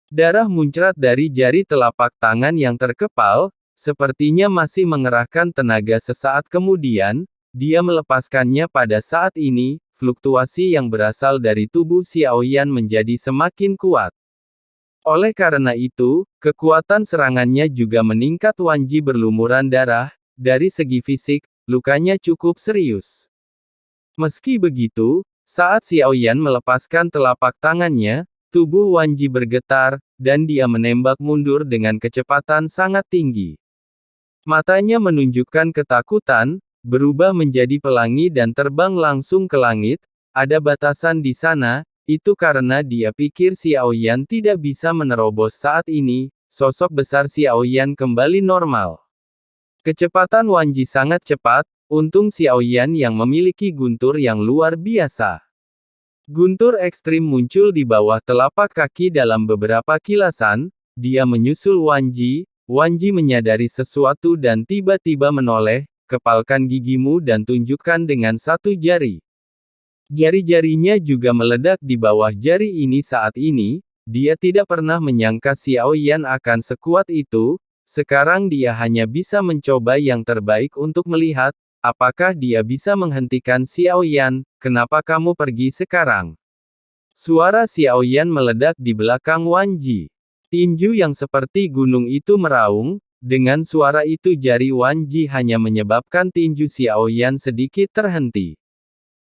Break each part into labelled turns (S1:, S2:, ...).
S1: Darah muncrat dari jari telapak tangan yang terkepal, sepertinya masih mengerahkan tenaga sesaat kemudian, dia melepaskannya pada saat ini, fluktuasi yang berasal dari tubuh Xiaoyan menjadi semakin kuat. Oleh karena itu, kekuatan serangannya juga meningkat. Wanji berlumuran darah, dari segi fisik, lukanya cukup serius. Meski begitu, saat Xiaoyan melepaskan telapak tangannya, tubuh Wanji bergetar, dan dia menembak mundur dengan kecepatan sangat tinggi. Matanya menunjukkan ketakutan, berubah menjadi pelangi dan terbang langsung ke langit. Ada batasan di sana, itu karena dia pikir Xiaoyan tidak bisa menerobos saat ini. Sosok besar Xiaoyan kembali normal. Kecepatan Wanji sangat cepat, untung Xiaoyan yang memiliki guntur yang luar biasa. Guntur ekstrim muncul di bawah telapak kaki dalam beberapa kilasan, dia menyusul Wanji. Wanji menyadari sesuatu dan tiba-tiba menoleh, kepalkan gigimu dan tunjukkan dengan satu jari. Jari-jarinya juga meledak di bawah jari ini saat ini, dia tidak pernah menyangka Xiaoyan akan sekuat itu, sekarang dia hanya bisa mencoba yang terbaik untuk melihat, apakah dia bisa menghentikan Xiaoyan. Kenapa kamu pergi sekarang? Suara Xiaoyan meledak di belakang Wanji. Tinju yang seperti gunung itu meraung, dengan suara itu jari Wanji hanya menyebabkan tinju Xiaoyan sedikit terhenti.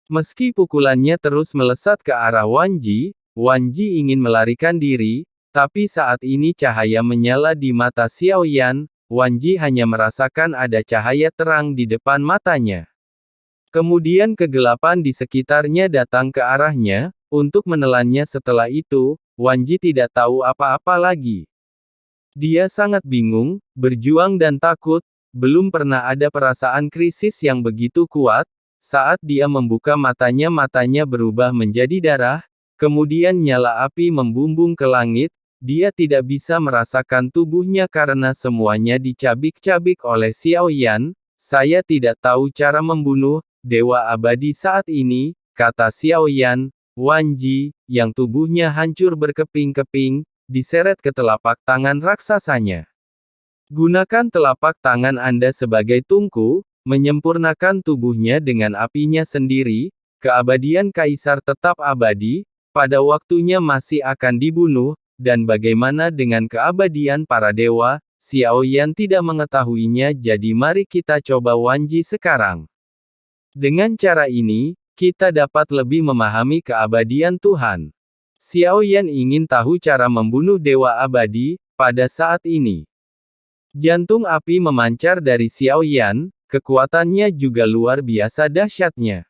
S1: Meski pukulannya terus melesat ke arah Wanji, Wanji ingin melarikan diri, tapi saat ini cahaya menyala di mata Xiaoyan, Wanji hanya merasakan ada cahaya terang di depan matanya. Kemudian kegelapan di sekitarnya datang ke arahnya, untuk menelannya. Setelah itu, Wanji tidak tahu apa-apa lagi. Dia sangat bingung, berjuang dan takut, belum pernah ada perasaan krisis yang begitu kuat. Saat dia membuka matanya berubah menjadi darah, kemudian nyala api membumbung ke langit, dia tidak bisa merasakan tubuhnya karena semuanya dicabik-cabik oleh Xiaoyan. Saya tidak tahu cara membunuh Dewa Abadi saat ini, kata Xiaoyan. Wanji, yang tubuhnya hancur berkeping-keping, diseret ke telapak tangan raksasanya. Gunakan telapak tangan Anda sebagai tungku, menyempurnakan tubuhnya dengan apinya sendiri, keabadian Kaisar tetap abadi, pada waktunya masih akan dibunuh, dan bagaimana dengan keabadian para dewa? Xiaoyan tidak mengetahuinya, jadi mari kita coba Wanji sekarang. Dengan cara ini, kita dapat lebih memahami keabadian Tuhan. Xiaoyan ingin tahu cara membunuh Dewa Abadi, pada saat ini. Jantung api memancar dari Xiaoyan, kekuatannya juga luar biasa dahsyatnya.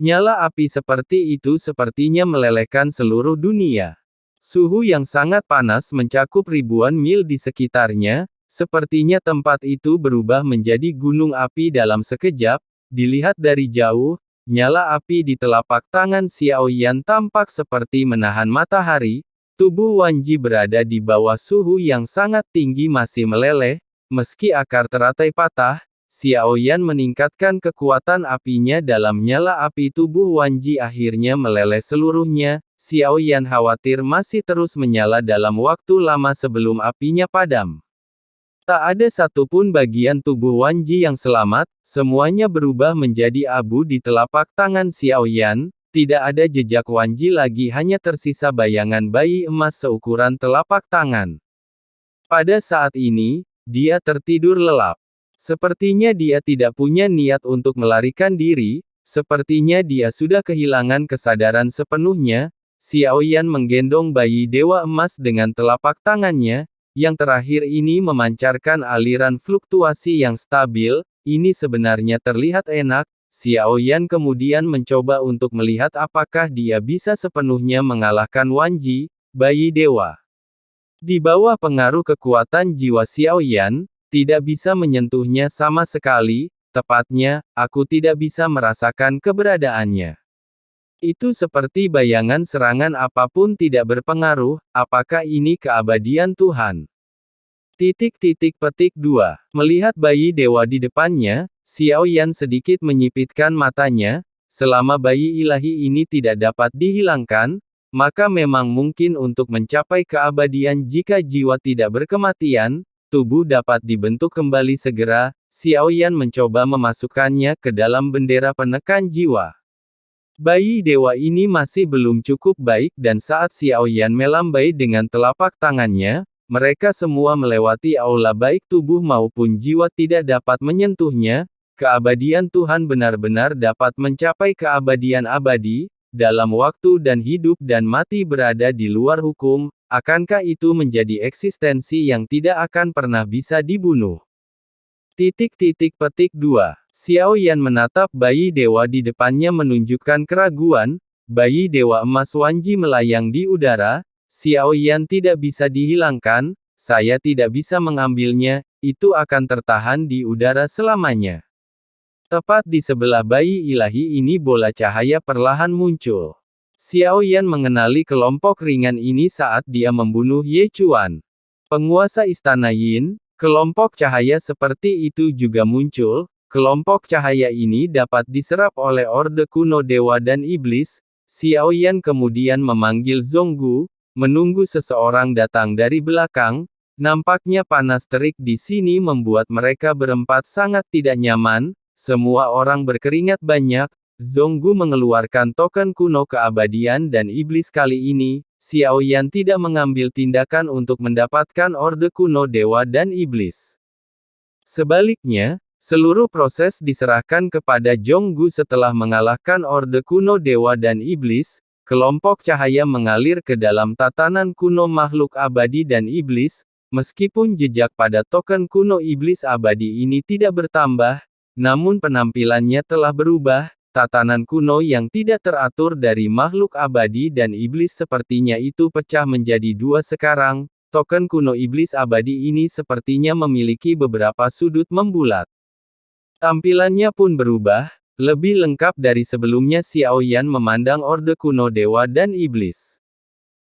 S1: Nyala api seperti itu sepertinya melelehkan seluruh dunia. Suhu yang sangat panas mencakup ribuan mil di sekitarnya, sepertinya tempat itu berubah menjadi gunung api dalam sekejap. Dilihat dari jauh, nyala api di telapak tangan Xiaoyan tampak seperti menahan matahari. Tubuh Wanji berada di bawah suhu yang sangat tinggi masih meleleh, meski akar teratai patah. Xiaoyan meningkatkan kekuatan apinya dalam nyala api. Tubuh Wanji akhirnya meleleh seluruhnya. Xiaoyan khawatir masih terus menyala dalam waktu lama sebelum apinya padam. Tak ada satupun bagian tubuh Wanji yang selamat, semuanya berubah menjadi abu di telapak tangan Xiaoyan. Tidak ada jejak Wanji lagi, hanya tersisa bayangan bayi emas seukuran telapak tangan. Pada saat ini, dia tertidur lelap. Sepertinya dia tidak punya niat untuk melarikan diri, sepertinya dia sudah kehilangan kesadaran sepenuhnya. Xiaoyan menggendong bayi dewa emas dengan telapak tangannya. Yang terakhir ini memancarkan aliran fluktuasi yang stabil. Ini sebenarnya terlihat enak. Xiaoyan kemudian mencoba untuk melihat apakah dia bisa sepenuhnya mengalahkan Wanji, bayi dewa. Di bawah pengaruh kekuatan jiwa Xiaoyan, tidak bisa menyentuhnya sama sekali, tepatnya, aku tidak bisa merasakan keberadaannya. Itu seperti bayangan serangan apapun tidak berpengaruh, apakah ini keabadian Tuhan? Petik 2. Melihat bayi dewa di depannya, Xiaoyan sedikit menyipitkan matanya. Selama bayi ilahi ini tidak dapat dihilangkan, maka memang mungkin untuk mencapai keabadian jika jiwa tidak berkematian, tubuh dapat dibentuk kembali segera. Xiaoyan mencoba memasukkannya ke dalam bendera penekan jiwa. Bayi dewa ini masih belum cukup baik dan saat Xiaoyan melambai dengan telapak tangannya, mereka semua melewati aula baik tubuh maupun jiwa tidak dapat menyentuhnya. Keabadian Tuhan benar-benar dapat mencapai keabadian abadi, dalam waktu dan hidup dan mati berada di luar hukum. Akankah itu menjadi eksistensi yang tidak akan pernah bisa dibunuh? Petik 2. Xiaoyan menatap bayi dewa di depannya menunjukkan keraguan. Bayi dewa emas Wanji melayang di udara. Xiaoyan tidak bisa dihilangkan, saya tidak bisa mengambilnya, itu akan tertahan di udara selamanya. Tepat di sebelah bayi ilahi ini bola cahaya perlahan muncul. Xiaoyan mengenali kelompok ringan ini saat dia membunuh Ye Chuan, penguasa istana Yin. Kelompok cahaya seperti itu juga muncul. Kelompok cahaya ini dapat diserap oleh Orde Kuno Dewa dan Iblis. Xiaoyan kemudian memanggil Zhonggu, menunggu seseorang datang dari belakang. Nampaknya panas terik di sini membuat mereka berempat sangat tidak nyaman. Semua orang berkeringat banyak. Zhonggu mengeluarkan token kuno keabadian dan iblis kali ini. Xiaoyan tidak mengambil tindakan untuk mendapatkan Orde Kuno Dewa dan Iblis. Sebaliknya, seluruh proses diserahkan kepada Zhonggu setelah mengalahkan Orde Kuno Dewa dan Iblis. Kelompok cahaya mengalir ke dalam tatanan kuno makhluk abadi dan iblis. Meskipun jejak pada token kuno iblis abadi ini tidak bertambah, namun penampilannya telah berubah. Tatanan kuno yang tidak teratur dari makhluk abadi dan iblis sepertinya itu pecah menjadi dua sekarang. Token kuno iblis abadi ini sepertinya memiliki beberapa sudut membulat. Tampilannya pun berubah, lebih lengkap dari sebelumnya. Xiaoyan memandang Orde Kuno Dewa dan Iblis.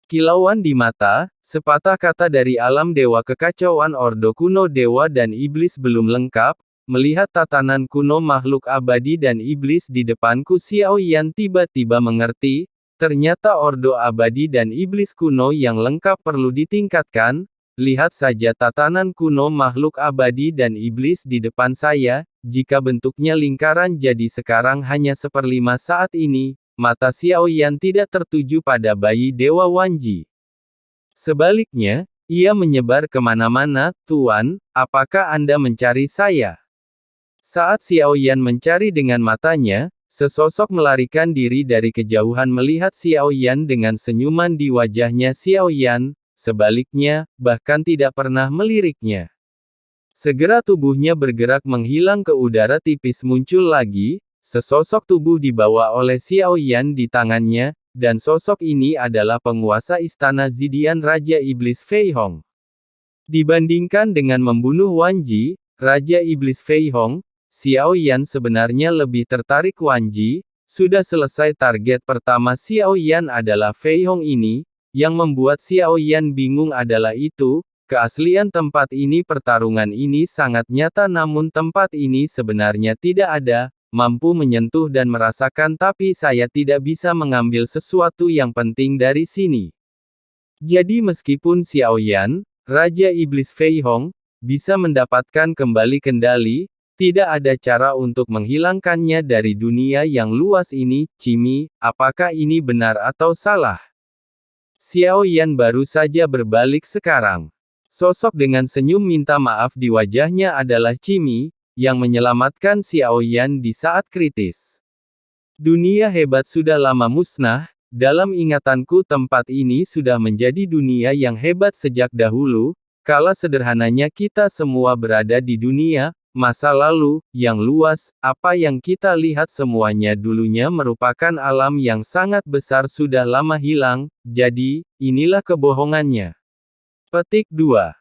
S1: Kilauan di mata, sepatah kata dari alam dewa kekacauan Orde Kuno Dewa dan Iblis belum lengkap. Melihat tatanan kuno makhluk abadi dan iblis di depanku, Xiaoyan tiba-tiba mengerti, ternyata Ordo abadi dan iblis kuno yang lengkap perlu ditingkatkan. Lihat saja tatanan kuno makhluk abadi dan iblis di depan saya, jika bentuknya lingkaran jadi sekarang hanya 1/5 saat ini. Mata Xiaoyan tidak tertuju pada bayi dewa Wanji. Sebaliknya, ia menyebar kemana-mana. Tuan, apakah Anda mencari saya? Saat Xiaoyan mencari dengan matanya, sesosok melarikan diri dari kejauhan melihat Xiaoyan dengan senyuman di wajahnya. Xiaoyan, sebaliknya, bahkan tidak pernah meliriknya. Segera tubuhnya bergerak menghilang ke udara tipis muncul lagi, sesosok tubuh dibawa oleh Xiaoyan di tangannya, dan sosok ini adalah penguasa istana Zidian Raja Iblis Fei Hong. Dibandingkan dengan membunuh Wanji, Raja Iblis Fei Hong, Xiaoyan sebenarnya lebih tertarik Wanji. Sudah selesai target pertama Xiaoyan adalah Fei Hong ini. Yang membuat Xiaoyan bingung adalah itu, keaslian tempat ini. Pertarungan ini sangat nyata namun tempat ini sebenarnya tidak ada, mampu menyentuh dan merasakan tapi saya tidak bisa mengambil sesuatu yang penting dari sini. Jadi meskipun Xiaoyan, Raja Iblis Fei Hong, bisa mendapatkan kembali kendali, tidak ada cara untuk menghilangkannya dari dunia yang luas ini. Cimi, apakah ini benar atau salah? Xiaoyan baru saja berbalik sekarang. Sosok dengan senyum minta maaf di wajahnya adalah Cimi, yang menyelamatkan Xiaoyan di saat kritis. Dunia hebat sudah lama musnah, dalam ingatanku tempat ini sudah menjadi dunia yang hebat sejak dahulu, kala sederhananya kita semua berada di dunia masa lalu, yang luas. Apa yang kita lihat semuanya dulunya merupakan alam yang sangat besar sudah lama hilang, jadi, inilah kebohongannya. Petik 2.